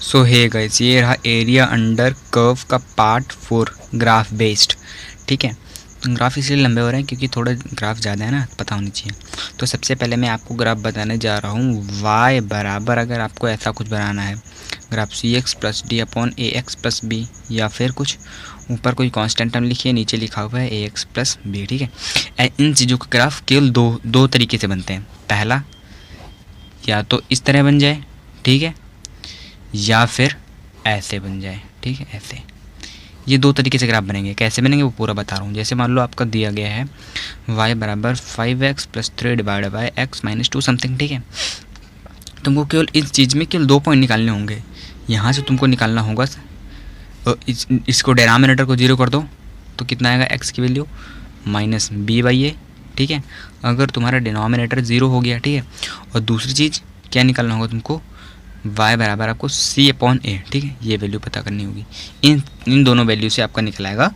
सो hey guys, ये रहा area under curve का पार्ट 4 ग्राफ बेस्ड। ठीक है, ग्राफ इसलिए लंबे हो रहे हैं क्योंकि थोड़ा ग्राफ ज़्यादा है ना, पता होनी चाहिए। तो सबसे पहले मैं आपको ग्राफ बताने जा रहा हूँ y बराबर, अगर आपको ऐसा कुछ बनाना है ग्राफ सी एक्स प्लस डी अपॉन ए एक्स प्लस बी, या फिर कुछ ऊपर कोई कांस्टेंट टर्म लिखिए, नीचे लिखा हुआ है ए एक्स प्लस बी। ठीक है, इन चीज़ों का ग्राफ केवल दो तरीके से बनते हैं। पहला, या तो इस तरह बन जाए, ठीक है, या फिर ऐसे बन जाए। ठीक है, ऐसे, ये दो तरीके से ग्राफ बनेंगे। कैसे बनेंगे वो पूरा बता रहा हूँ। जैसे मान लो आपका दिया गया है y बराबर 5x plus 3 divide by x minus 2 something. ठीक है, तुमको केवल इस चीज़ में केवल 2 पॉइंट निकालने होंगे। यहाँ से तुमको निकालना होगा इसको डिनोमिनेटर को 0 कर दो तो कितना आएगा, x की वैल्यू माइनस बी बाई ए। ठीक है, अगर तुम्हारा डिनोमिनेटर 0 हो गया, ठीक है, और दूसरी चीज़ क्या निकालना होगा तुमको, y बराबर आपको c अपॉन ए। ठीक है, ये वैल्यू पता करनी होगी। इन दोनों वैल्यू से आपका निकल आएगा,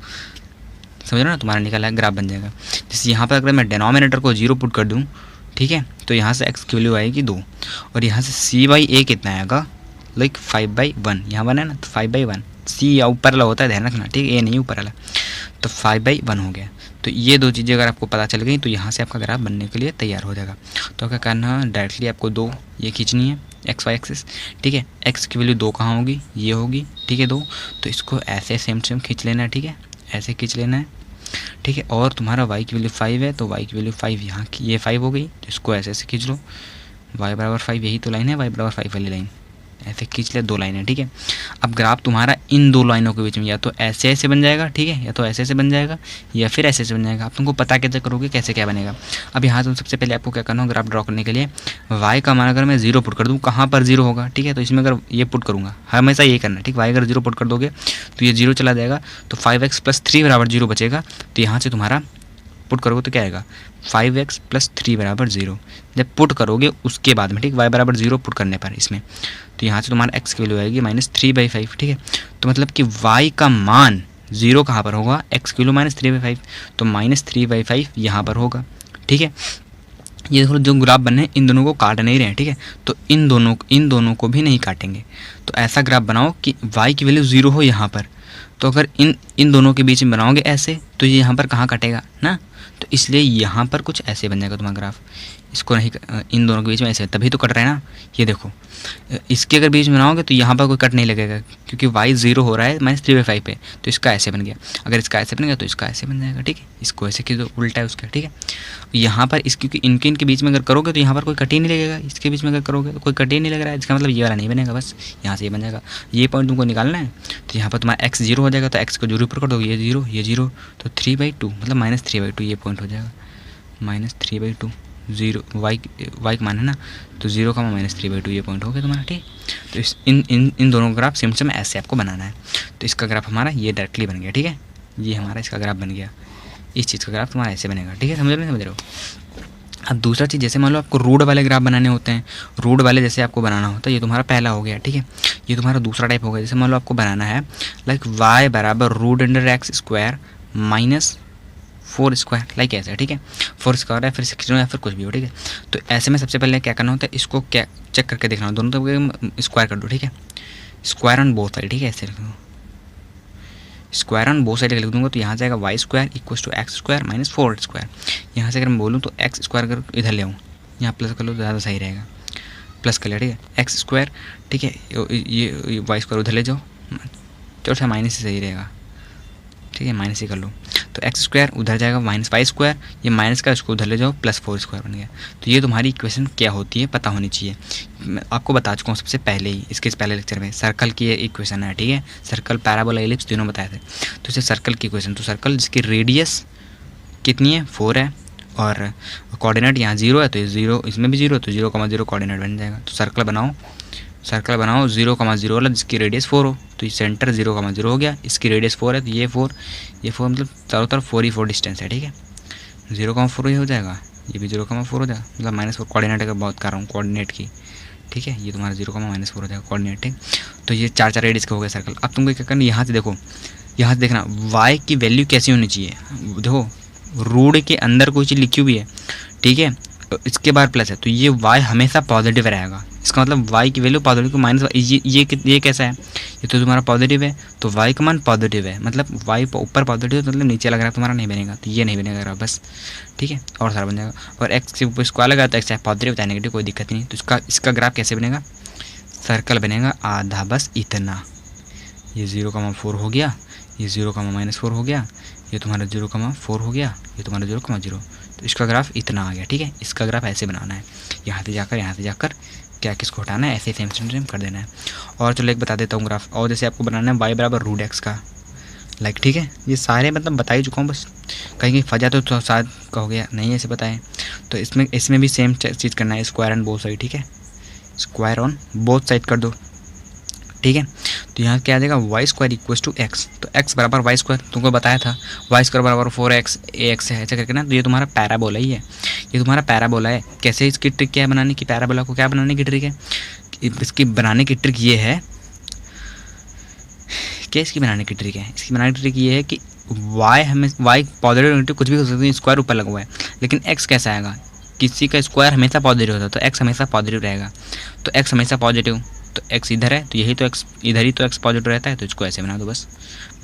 समझ रहे हो ना, तुम्हारा निकल आएगा, ग्राफ बन जाएगा। जैसे यहाँ पर अगर मैं डिनोमिनेटर को 0 पुट कर दूँ, ठीक है, तो यहाँ से x की वैल्यू आएगी 2, और यहाँ से c बाई ए कितना आएगा, लाइक 5/1। यहाँ 1 है ना, तो 5/1। c या ऊपर वाला होता है, ध्यान रखना, ठीक है, ए नहीं ऊपर वाला, तो 5/1 हो गया। तो ये दो चीज़ें अगर आपको पता चल गई तो यहाँ से आपका ग्राफ बनने के लिए तैयार हो जाएगा। तो क्या करना है, डायरेक्टली आपको दो ये खींचनी है, एक्स वाई एक्सिस। ठीक है, एक्स की वैल्यू 2 कहाँ होगी, ये होगी। ठीक है, 2, तो इसको ऐसे सेम खींच लेना है। ठीक है, ऐसे खींच लेना है। ठीक है, और तुम्हारा y की वैल्यू 5 है, तो y की वैल्यू 5 यहाँ की, ये 5 हो गई, तो इसको ऐसे ऐसे खींच लो। y बराबर 5, यही तो लाइन है, y बराबर 5 वाली लाइन, ऐसे खींच ले, 2 लाइनें। ठीक है, अब ग्राफ तुम्हारा इन 2 लाइनों के बीच में या तो ऐसे ऐसे बन जाएगा, ठीक है, या तो ऐसे ऐसे बन जाएगा, या फिर ऐसे ऐसे बन जाएगा। आप तुमको पता कैसे करोगे, कैसे क्या बनेगा। अब यहाँ तुम सबसे पहले आपको क्या करना होगा, ग्राफ ड्रॉ करने के लिए y का मान अगर मैं 0 पुट कर दूँ, कहाँ पर 0 होगा, ठीक है, तो इसमें अगर ये पुट करूँगा, हमेशा ये करना, ठीक, y अगर 0 पुट कर दोगे तो ये 0 चला जाएगा, तो 5x प्लस 3 बराबर 0 बचेगा। तो यहाँ से तुम्हारा पुट करोगे तो क्या आएगा, 5x प्लस 3 बराबर 0। जब पुट करोगे उसके बाद में, ठीक, y बराबर 0 पुट करने पर इसमें, तो यहाँ से तुम्हारा x की वैल्यू आएगी -3/5। ठीक है, तो मतलब कि y का मान 0 कहाँ पर होगा, x की वैल्यू -3/5, तो -3/5 यहाँ पर होगा। ठीक है, ये देखो जो ग्राफ बने इन दोनों को काट नहीं रहे हैं। ठीक है, तो इन दोनों को भी नहीं काटेंगे। तो ऐसा ग्राफ बनाओ कि y की वैल्यू 0 हो यहाँ पर। तो अगर इन दोनों के बीच में बनाओगे ऐसे, तो ये यहाँ पर कहाँ कटेगा ना, तो इसलिए यहाँ पर कुछ ऐसे बन जाएगा तुम्हारा ग्राफ। इसको नहीं, इन दोनों के बीच में ऐसे, तभी तो कट रहा है ना। ये देखो, इसके अगर बीच में बनाओगे तो यहाँ पर कोई कट नहीं लगेगा, क्योंकि y 0 हो रहा है -3/5 पे, तो इसका ऐसे बन गया। अगर इसका ऐसे बन गया तो इसका ऐसे बन जाएगा। ठीक है, इसको ऐसे की, उल्टा है उसका। ठीक है, यहाँ पर इस, क्योंकि इनके बीच में अगर करोगे तो यहाँ पर कोई कट ही नहीं लगेगा, इसके बीच में अगर करोगे तो कोई कट ही नहीं लग रहा है, इसका मतलब ये वाला नहीं बनेगा, बस यहाँ से ये बन जाएगा। ये पॉइंट तुमको निकालना है, तो यहाँ पर तुम्हारा x 0 हो जाएगा, तो x को 0 पर कर दो, ये 0 ये 0, तो 3/2 मतलब -3/2 ये पॉइंट हो जाएगा, -3/2। 0 y का मान है ना, तो 0 का -3/2 ये पॉइंट हो गया तुम्हारा। ठीक, तो इन दोनों ग्राफ सेम ऐसे आपको बनाना है। तो इसका ग्राफ हमारा ये डायरेक्टली बन गया। ठीक है, ये हमारा इसका ग्राफ बन गया, इस चीज़ का ग्राफ तुम्हारा ऐसे बनेगा। ठीक है, समझ रहे हो। अब दूसरा चीज़, जैसे मान लो आपको रूट वाले ग्राफ बनाने होते हैं, रूट वाले जैसे आपको बनाना होता है, ये तुम्हारा पहला हो गया। ठीक है, ये तुम्हारा दूसरा टाइप हो गया। जैसे मान लो आपको बनाना है लाइक y बराबर √x² -4² लाइक ऐसा। ठीक है, 4² या फिर 16 या फिर कुछ भी हो। ठीक है, तो ऐसे में सबसे पहले क्या करना होता है, इसको क्या चेक करके देखना हो, दोनों तो स्क्वायर कर दो। ठीक है, स्क्वायर ऑन बोथ साइड। ठीक है, ऐसे लिख दो, स्क्वायर ऑन बोथ साइड लिख दूंगा, तो यहाँ से आएगा y² = x² - 4²। यहाँ से अगर मैं बोलूँ तो x² अगर इधर ले आऊँ, यहाँ प्लस कर लो तो ज़्यादा सही रहेगा, प्लस कर लिया। ठीक है, x²। ठीक है, ये y² उधर ले जाओ, चौथा माइनस ही सही रहेगा। ठीक है, माइनस ही कर लो, तो x² उधर जाएगा -y², ये माइनस का उसको उधर ले जाओ, +4² बन गया। तो ये तुम्हारी इक्वेशन क्या होती है पता होनी चाहिए। मैं आपको बता चुका हूँ सबसे पहले ही, इसके पहले लेक्चर में सर्कल की इक्वेशन है। ठीक है, सर्कल, पैराबोला, इलिप्स तीनों बताए थे। तो इसे सर्कल की इक्वेशन, तो सर्कल जिसकी रेडियस कितनी है, 4 है, और कोऑर्डिनेट यहाँ 0 है, तो ये 0, इसमें भी 0, तो 0,0 कोऑर्डिनेट बन जाएगा। तो सर्कल बनाओ 0,0 वाला जिसकी रेडियस 4 हो, तो ये सेंटर 0,0 हो गया, इसकी रेडियस 4 है, तो ये 4 मतलब चारों तरफ 4 ही 4 डिस्टेंस है। ठीक है, 0,4 ही हो जाएगा, ये भी 0,4 हो जाएगा, मतलब -4 कोऑर्डिनेट का बात कर रहा हूँ, कोऑर्डिनेट की। ठीक है, ये तुम्हारा 0,-4 हो जाएगा कोऑर्डिनेट। ठीक, तो ये 4 रेडियस का हो गया सर्कल। अब तुमको क्या करना, यहाँ से देखो, यहाँ से देखना y की वैल्यू कैसी होनी चाहिए। देखो, रूट के अंदर कोई चीज़ लिखी हुई है, ठीक है, इसके बाद प्लस है, तो ये y हमेशा पॉजिटिव रहेगा। इसका मतलब y की वैल्यू पॉजिटिव को माइनस ये कैसा है, ये तो तुम्हारा पॉजिटिव है, तो y का मान पॉजिटिव है, मतलब y ऊपर पॉजिटिव है, मतलब नीचे लग रहा है तुम्हारा नहीं बनेगा, तो ये नहीं बनेगा ग्राफ बस, ठीक है। और सारा बन जाएगा। और x के ऊपर स्क्वायर लगा तो x चाहे पॉजिटिव चाहे नेगेटिव कोई दिक्कत नहीं। तो इसका ग्राफ कैसे बनेगा, सर्कल बनेगा आधा, बस इतना। ये 0,4 हो गया, ये 0,-4 हो गया, ये तुम्हारा 0,4 हो गया, ये तुम्हारा 0,0। तो इसका ग्राफ इतना आ गया, ठीक है। इसका ग्राफ ऐसे बनाना है, यहाँ से जाकर क्या किसको हटाना है, ऐसे सेम कर देना है। और चलो एक बता देता हूँ ग्राफ, और जैसे आपको बनाना है y बराबर √x का, लाइक, ठीक है। ये सारे मतलब बता ही चुका हूँ, बस कहीं फंसा तो शायद कहोगे नहीं ऐसे बताएं। तो इसमें भी सेम चीज़ करना है, स्क्वायर ऑन बोथ साइड, ठीक है, स्क्वायर ऑन बोथ साइड कर दो, ठीक है। तो यहाँ क्या आ जाएगा, y² = x, तो x बराबर y² तुमको बताया था, y² बराबर 4x ax है, ऐसा करके ना। तो ये तुम्हारा पैराबोला ही है, ये तुम्हारा पैराबोला है। कैसे इसकी ट्रिक क्या है बनाने की, पैराबोला को क्या बनाने की ट्रिक है, इसकी बनाने की ट्रिक ये है, क्या इसकी बनाने की ट्रिक है, इसकी बनाने की ट्रिक ये है कि y पॉजिटिव नेगेटिव कुछ भी हो सकता है, स्क्वायर ऊपर लगा हुआ है, लेकिन x कैसा आएगा, किसी का स्क्वायर हमेशा पॉजिटिव होता है, तो x हमेशा पॉजिटिव रहेगा। तो x हमेशा पॉजिटिव, तो x इधर है, तो यही तो x इधर ही तो x पॉजिटिव रहता है, तो इसको ऐसे बना दो, बस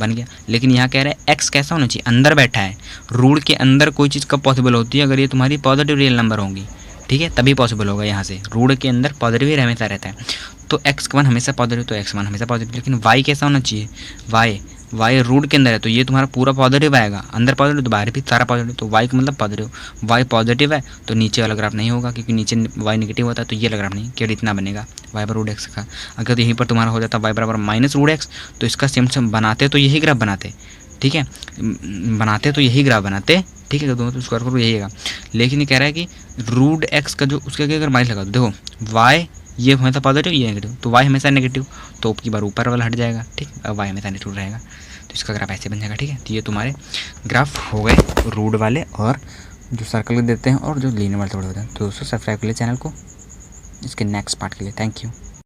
बन गया। लेकिन यहाँ कह रहा है x कैसा होना चाहिए, अंदर बैठा है। रूट के अंदर कोई चीज़ कब पॉसिबल होती है, अगर ये तुम्हारी पॉजिटिव रियल नंबर होंगी, ठीक है, तभी पॉसिबल होगा। यहाँ से रूट के अंदर पॉजिटिव ही हमेशा रहता है, तो x1 हमेशा पॉजिटिव, तो x1 हमेशा पॉजिटिव। लेकिन y कैसा होना चाहिए, y रूट के अंदर है, तो ये तुम्हारा पूरा पॉजिटिव आएगा, अंदर पॉजिटिव तो बाहर भी सारा पॉजिटिव, तो y का मतलब पॉजिटिव। y पॉजिटिव है तो नीचे वाला ग्राफ नहीं होगा, क्योंकि नीचे y नेगेटिव होता है, तो ये वाला ग्राफ नहीं, केवल इतना बनेगा y बराबर √x का। अगर यहीं पर तुम्हारा हो जाता y बराबर -√x, तो इसका सेम बनाते तो यही ग्राफ बनाते, ठीक है, बनाते तो यही ग्राफ बनाते, ठीक है, दोनों तो स्क्वायर करो यही है। लेकिन ये कह रहा है कि √x का जो उसके अगर माइनस लगा दो, देखो y ये हमेशा पॉजिटिव, ये नेगेटिव, तो y हमेशा नेगेटिव, तो की बार ऊपर वाला हट जाएगा, ठीक, अब y हमेशा नेगेटिव रहेगा, तो इसका ग्राफ ऐसे बन जाएगा, ठीक है। तो ये तुम्हारे ग्राफ हो गए रूट वाले, और जो सर्कल देते हैं और जो लीनियर वाले थोड़े होते हैं। तो दोस्तों सब्सक्राइब कर लिए चैनल को इसके नेक्स्ट पार्ट के लिए। Thank you.